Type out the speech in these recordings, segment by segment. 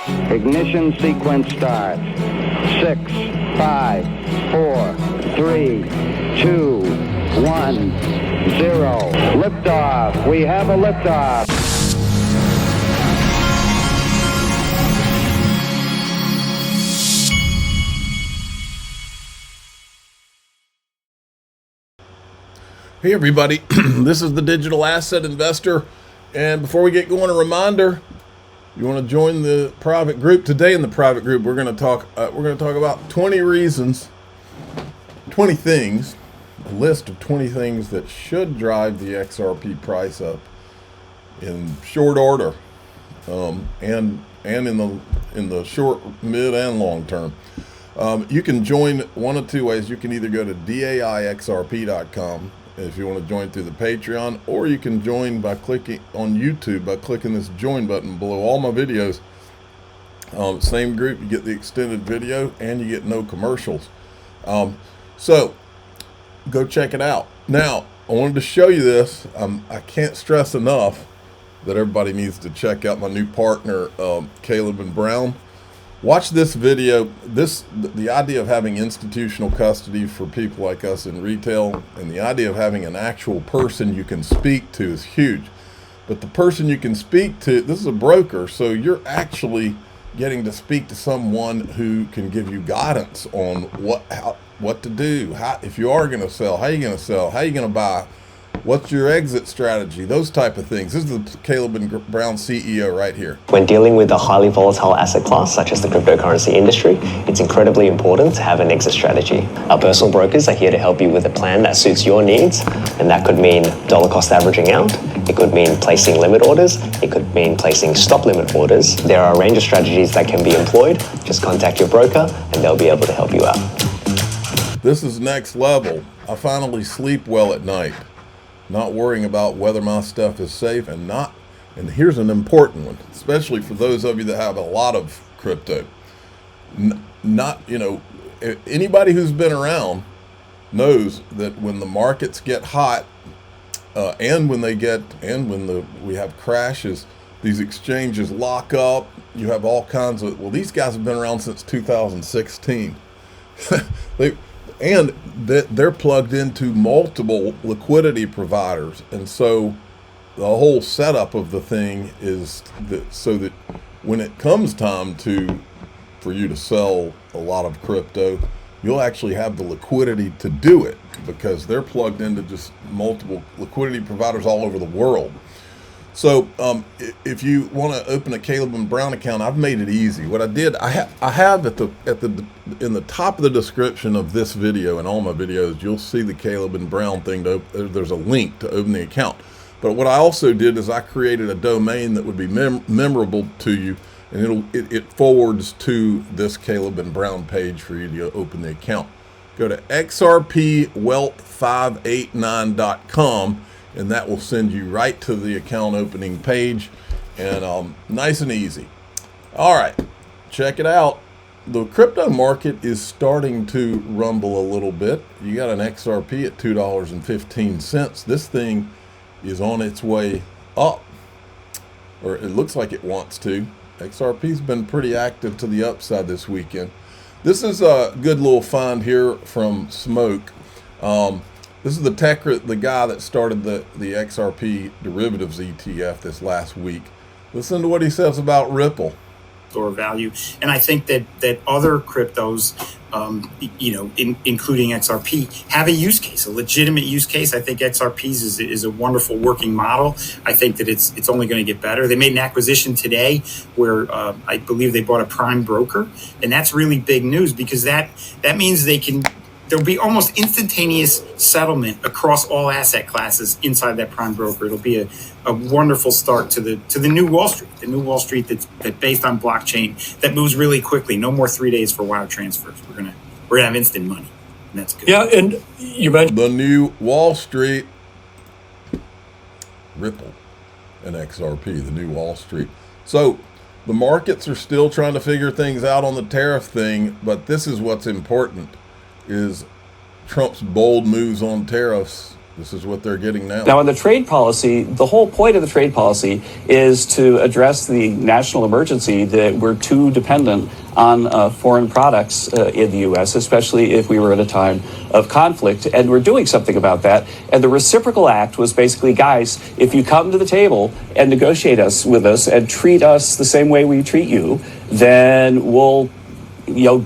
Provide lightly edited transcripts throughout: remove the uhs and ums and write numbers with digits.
Ignition sequence start. 6, 5, 4, 3, 2, 1, 0. Liftoff. We have a liftoff. Hey everybody, this is the Digital Asset Investor, and before we get going, a reminder: you want to join the private group today. In the private group, we're going to talk about 20 reasons, 20 things, a list of 20 things that should drive the XRP price up in short order, and in the short, mid, and long term. You can join one of two ways. You can either go to daixrp.com if you want to join through the Patreon, or you can join by clicking on YouTube by clicking this join button below all my videos. Same group, you get the extended video and you get no commercials. So go check it out. Now, I wanted to show you this. I can't stress enough that everybody needs to check out my new partner, Caleb and Brown. Watch this video. The idea of having institutional custody for people like us in retail, and the idea of having an actual person you can speak to is huge. But the person you can speak to, this is a broker, so you're actually getting to speak to someone who can give you guidance on what to do. If you are going to sell, how are you going to sell? How are you going to buy? What's your exit strategy? Those type of things. This is the Caleb and Brown CEO right here. When dealing with a highly volatile asset class, such as the cryptocurrency industry, it's incredibly important to have an exit strategy. Our personal brokers are here to help you with a plan that suits your needs, and that could mean dollar cost averaging out. It could mean placing limit orders. It could mean placing stop limit orders. There are a range of strategies that can be employed. Just contact your broker, and they'll be able to help you out. This is next level. I finally sleep well at night, not worrying about whether my stuff is safe and here's an important one, especially for those of you that have a lot of crypto. Anybody who's been around knows that when the markets get hot, and when we have crashes, these exchanges lock up. You have all kinds of, these guys have been around since 2016. And they're plugged into multiple liquidity providers. And so the whole setup of the thing is so that when it comes time for you to sell a lot of crypto, you'll actually have the liquidity to do it, because they're plugged into just multiple liquidity providers all over the world. So if you want to open a Caleb and Brown account, I've made it easy. What I did, I have in the top of the description of this video and all my videos, you'll see the Caleb and Brown thing. There's a link to open the account. But what I also did is I created a domain that would be memorable to you, and it forwards to this Caleb and Brown page for you to open the account. Go to xrpwealth589.com. and that will send you right to the account opening page, and nice and easy. All right, check it out. The crypto market is starting to rumble a little bit. You got an XRP at $2.15. This thing is on its way up, or it looks like it wants to. XRP's been pretty active to the upside this weekend. This is a good little find here from Smoke. This is the guy that started the XRP derivatives ETF this last week. Listen to what he says about Ripple. Or value, and I think that other cryptos, including XRP, have a use case, a legitimate use case. I think XRP's is a wonderful working model. I think that it's only going to get better. They made an acquisition today where I believe they bought a prime broker, and that's really big news, because that means there'll be almost instantaneous settlement across all asset classes inside that prime broker. It'll be a wonderful start to the new Wall Street, that's based on blockchain, that moves really quickly. No more 3 days for wire transfers. We're gonna have instant money, and that's good. Yeah, and you mentioned the new Wall Street, Ripple, and XRP, the new Wall Street. So the markets are still trying to figure things out on the tariff thing, but this is what's important. Is Trump's bold moves on tariffs This is what they're getting now. Now, on the trade policy, the whole point of the trade policy is to address the national emergency that we're too dependent on foreign products in the U.S., especially if we were at a time of conflict, and we're doing something about that. And the Reciprocal Act was basically, guys, if you come to the table and negotiate with us and treat us the same way we treat you, then we'll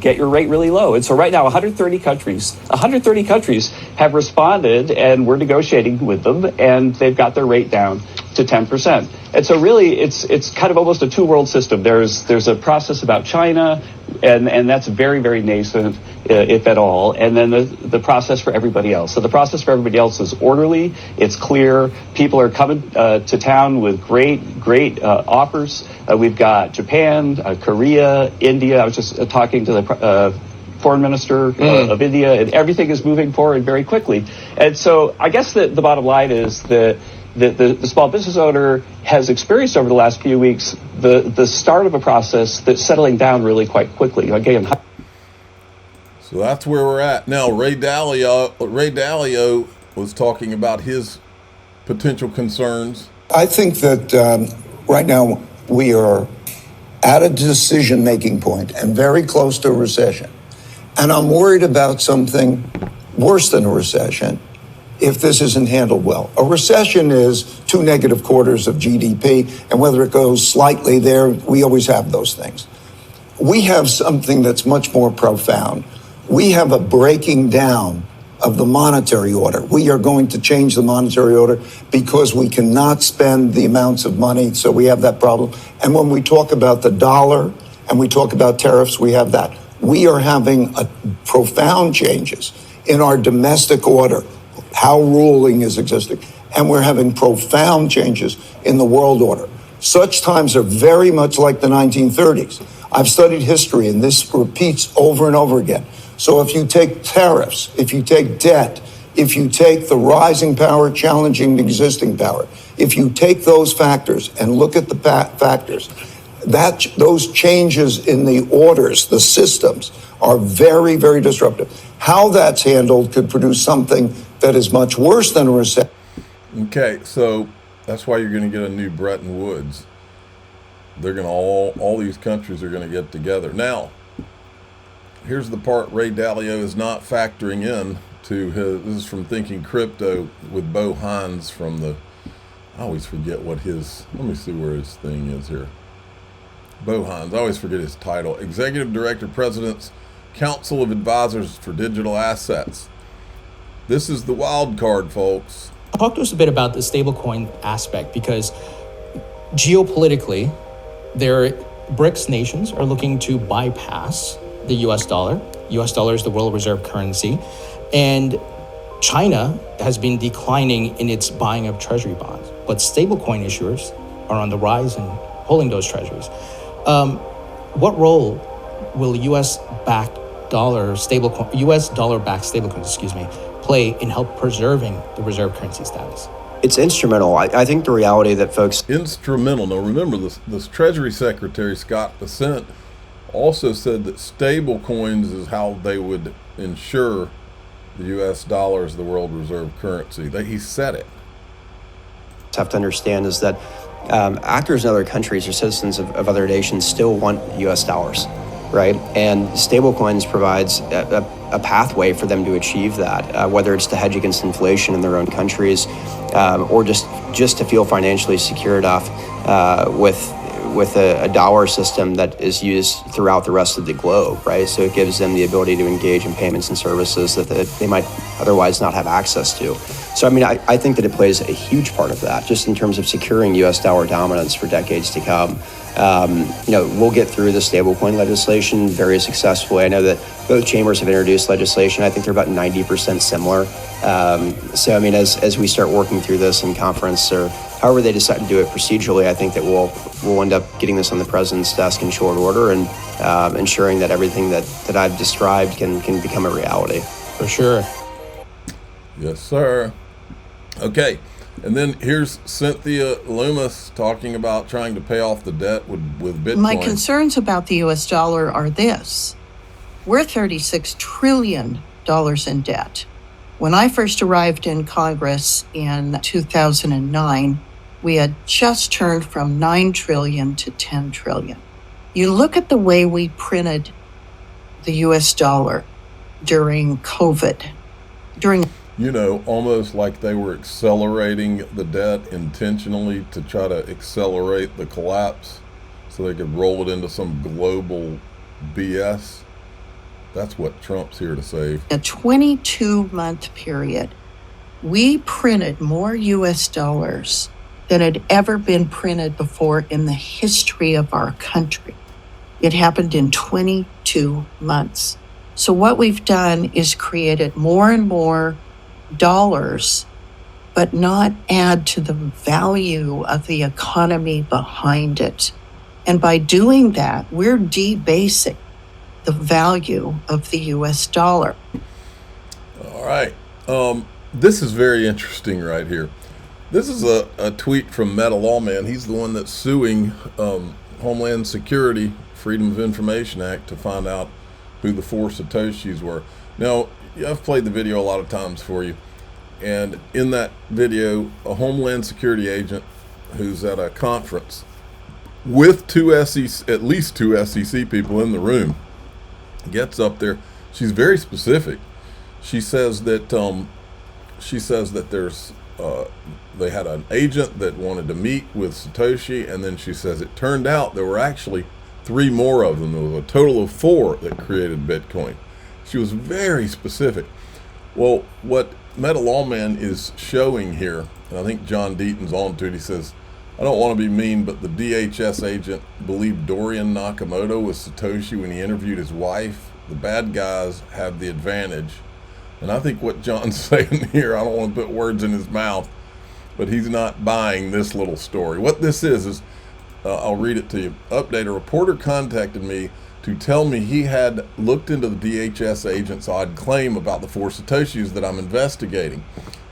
get your rate really low. And so right now, 130 countries have responded, and we're negotiating with them, and they've got their rate down to 10%. And so really, it's kind of almost a two-world system. There's a process about China, and that's very, very nascent, if at all. And then the process for everybody else. So the process for everybody else is orderly. It's clear. People are coming to town with great offers. We've got Japan, Korea, India. I was just talking to the foreign minister of India, and everything is moving forward very quickly. And so I guess the bottom line is that the small business owner has experienced over the last few weeks the start of a process that's settling down really quite quickly. Again, so that's where we're at now. Ray Dalio was talking about his potential concerns. I think that right now we are at a decision-making point and very close to a recession. And I'm worried about something worse than a recession if this isn't handled well. A recession is 2 negative quarters of GDP, and whether it goes slightly there, we always have those things. We have something that's much more profound. We have a breaking down of the monetary order. We are going to change the monetary order because we cannot spend the amounts of money, so we have that problem. And when we talk about the dollar and we talk about tariffs, we have that. We are having profound changes in our domestic order, how ruling is existing, and we're having profound changes in the world order. Such times are very much like the 1930s. I've studied history, and this repeats over and over again. So if you take tariffs, if you take debt, if you take the rising power challenging the existing power, if you take those factors and look at the factors, those changes in the orders, the systems, are very, very disruptive. How that's handled could produce something that is much worse than a recession. Okay, so that's why you're going to get a new Bretton Woods. They're going to all these countries are going to get together. Now, here's the part Ray Dalio is not factoring in to his. This is from Thinking Crypto with Bo Hines from the. I always forget what his. Let me see where his thing is here. Bo Hines. I always forget his title. Executive Director, President's Council of Advisors for Digital Assets. This is the wild card, folks. Talk to us a bit about the stablecoin aspect, because geopolitically, BRICS nations are looking to bypass the US dollar. US dollar is the world reserve currency. And China has been declining in its buying of treasury bonds, but stablecoin issuers are on the rise and holding those treasuries. What role will US-backed dollar-backed stablecoins, play in help preserving the reserve currency status? It's instrumental. I think the reality that folks... Instrumental. Now remember, this Treasury Secretary, Scott Bessent, also said that stable coins is how they would ensure the U.S. dollar is the world reserve currency. He said it. Have to understand is that actors in other countries or citizens of other nations still want U.S. dollars, right? And stablecoins provides a pathway for them to achieve that, whether it's to hedge against inflation in their own countries, or just to feel financially secure enough with a dollar system that is used throughout the rest of the globe, right? So it gives them the ability to engage in payments and services that they might otherwise not have access to. So, I mean, I think that it plays a huge part of that, just in terms of securing U.S. dollar dominance for decades to come. We'll get through the stablecoin legislation very successfully. I know that both chambers have introduced legislation. I think they're about 90% similar. So, I mean, as we start working through this in conference or however they decide to do it procedurally, I think that we'll end up getting this on the president's desk in short order and ensuring that everything that I've described can become a reality. For sure. Yes, sir. Okay. And then here's Cynthia Loomis talking about trying to pay off the debt with Bitcoin. My concerns about the U.S. dollar are this. We're $36 trillion in debt. When I first arrived in Congress in 2009, we had just turned from 9 trillion to 10 trillion. You look at the way we printed the US dollar during COVID, almost like they were accelerating the debt intentionally to try to accelerate the collapse so they could roll it into some global BS. That's what Trump's here to save. A 22-month period, we printed more US dollars than had ever been printed before in the history of our country. It happened in 22 months. So what we've done is created more and more dollars, but not add to the value of the economy behind it. And by doing that, we're debasing the value of the US dollar. All right. This is very interesting right here. This is a tweet from Meta Lawman. He's the one that's suing Homeland Security, Freedom of Information Act, to find out who the 4 Satoshis were. Now, I've played the video a lot of times for you. And in that video, a Homeland Security agent who's at a conference with at least two SEC people in the room, gets up there. She's very specific. She says that there's they had an agent that wanted to meet with Satoshi, and then she says it turned out there were actually 3 more of them. There was a total of 4 that created Bitcoin. She was very specific. Well, what Meta Lawman is showing here, and I think John Deaton's on to it, he says, I don't want to be mean, but the DHS agent believed Dorian Nakamoto was Satoshi when he interviewed his wife. The bad guys have the advantage. And I think what John's saying here, I don't want to put words in his mouth, but he's not buying this little story. What this is I'll read it to you. Update, a reporter contacted me to tell me he had looked into the DHS agent's odd claim about the 4 Satoshis that I'm investigating.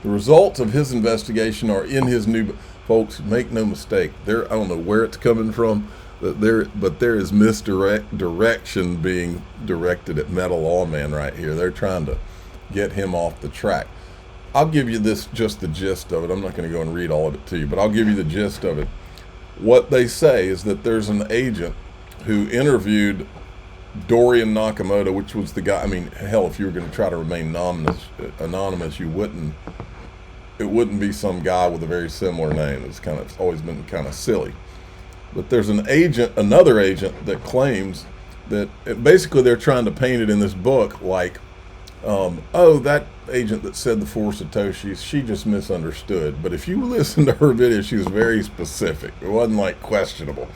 The results of his investigation are in his new... Folks, make no mistake, I don't know where it's coming from, but there is misdirection being directed at Meta Lawman right here. They're trying to get him off the track. I'll give you just the gist of it. I'm not going to go and read all of it to you, but I'll give you the gist of it. What they say is that there's an agent who interviewed Dorian Nakamoto, which was the guy, I mean, hell, if you were going to try to remain anonymous, it wouldn't be some guy with a very similar name. It's always been kind of silly. But there's another agent that claims that basically they're trying to paint it in this book like, that agent that said the 4 Satoshis, she just misunderstood. But if you listen to her video, she was very specific. It wasn't like questionable.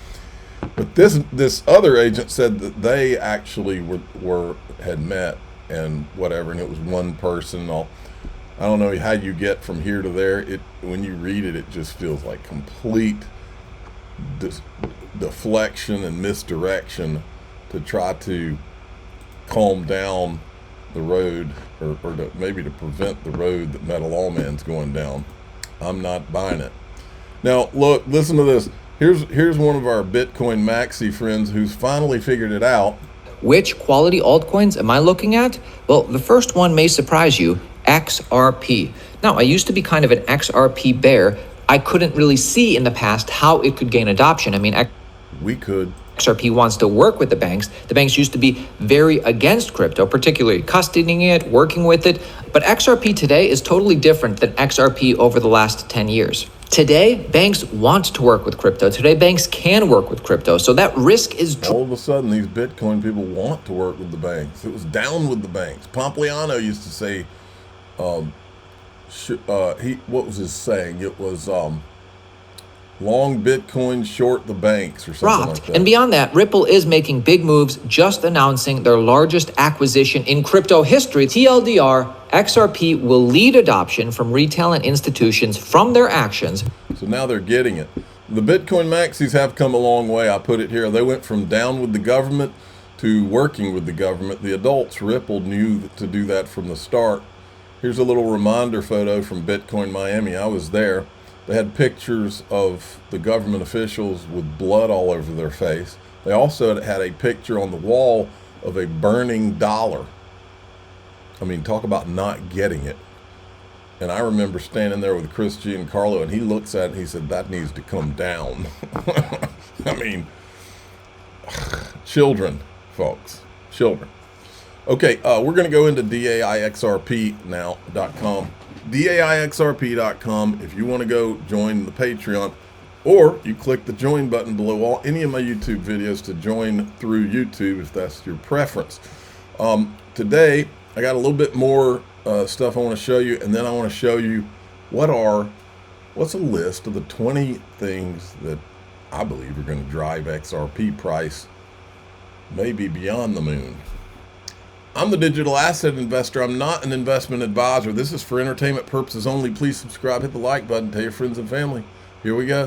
But this other agent said that they actually had met and whatever, and it was one person. I don't know how you get from here to there. When you read it, it just feels like complete deflection and misdirection to try to calm down the road or maybe to prevent the road that Meta Lawman's going down. I'm not buying it. Now, look, listen to this. Here's one of our Bitcoin maxi friends who's finally figured it out. Which quality altcoins am I looking at? Well, the first one may surprise you, XRP. Now, I used to be kind of an XRP bear. I couldn't really see in the past how it could gain adoption. I mean, we could. XRP wants to work with the banks. The banks used to be very against crypto, particularly custodying it, working with it. But XRP today is totally different than XRP over the last 10 years. Today, banks want to work with crypto. Today, banks can work with crypto. So that risk is... All of a sudden, these Bitcoin people want to work with the banks. It was down with the banks. Pompliano used to say, what was his saying? It was... long Bitcoin, short the banks, or something like that. And beyond that, Ripple is making big moves, just announcing their largest acquisition in crypto history. TLDR, XRP will lead adoption from retail and institutions from their actions. So now they're getting it. The Bitcoin maxis have come a long way. I put it here. They went from down with the government to working with the government. The adults, Ripple, knew to do that from the start. Here's a little reminder photo from Bitcoin Miami. I was there. They had pictures of the government officials with blood all over their face. They also had a picture on the wall of a burning dollar. I mean, talk about not getting it. And I remember standing there with Chris Giancarlo, and he looks at it and he said, that needs to come down. I mean, children, folks, children. Okay, we're going to go into DAIXRP.com. DAIXRP.com if you want to go join the Patreon, or you click the join button below any of my YouTube videos to join through YouTube if that's your preference. Today, I got a little bit more stuff I want to show you, and then I want to show you what's a list of the 20 things that I believe are going to drive XRP price maybe beyond the moon. I'm the digital asset investor. I'm not an investment advisor. This is for entertainment purposes only. Please subscribe, hit the like button, tell your friends and family. Here we go.